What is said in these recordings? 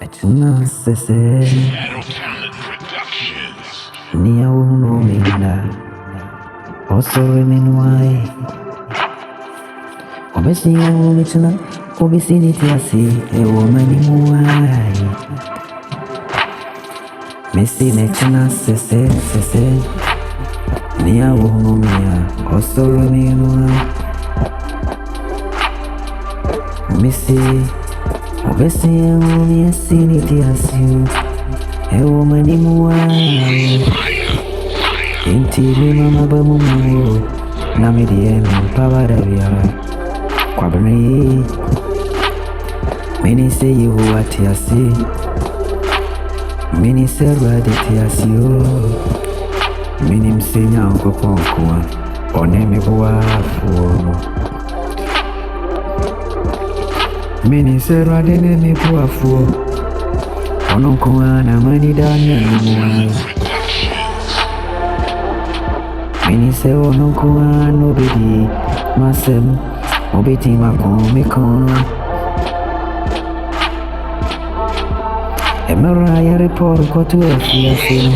Etuna sese Nia uno minda Osore menuai Obesi ya umituna Obesi nitiasi Ewo mani muai Mesi netuna sese Nia uno mia Osore menuai Mesi Obesi ya umitasi nitiasi Ewo mani muai Inti mama bamu mayo Namidie mpawara biara Kwa bani Mini se yuhu atiasi Mini se rade tiasi yo Mini msenya unkoponkwa Onemi buwafu Mini se rade nemi buwafu Ononkwa na manidanya mwa Mini se ononkwa nobidi Masem Obiti makono Emera ya report kwa tuwefi ya sinu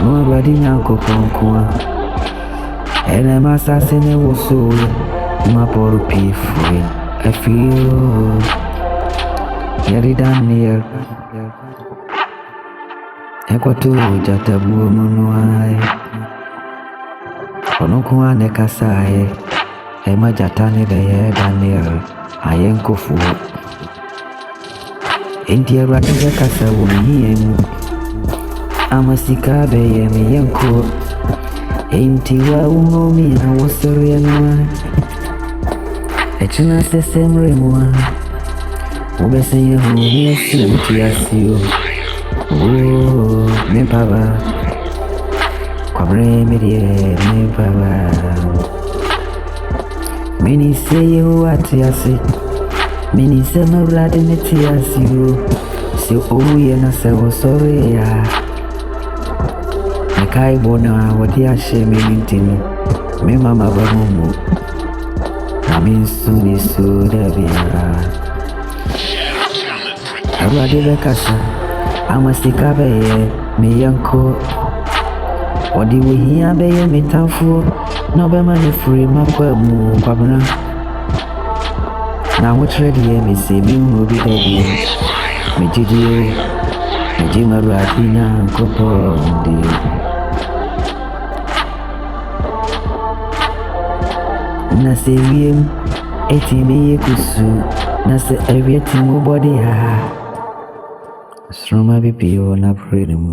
Ono wadi nyako konkwa Ene masase ne woso Maporu pifu I feel Yari Daniel Ekwa tu jatabu munuai Ononkwa ne kasaye Ema jatani beye Daniel Ayenkofu India ratiga kasa wuniemu Amasika beye miyenko Intiwa unomi na wasori yanwa Echuna sesemre mwa Ubese yehu yesi utiasio Mepaba Kwa bremedie mepaba Mini se yehu atiasi Mini se mawrade netiasio Si uye na se wasori ya Mekai bona wadi ashe minintinu Mema mabamumu Aminsu nisu debia Arwade bekasa Amasika beye miyanko Wadi wihia beye mitanfu Nobema nifuri makwe mu kwabna Na wutredi ye misi mimu bidedi Mijidi Mijima radinya kopo ndi Nase wiem Etimi yekusu Nase evieti mubodi ha Stroma bipio na predimu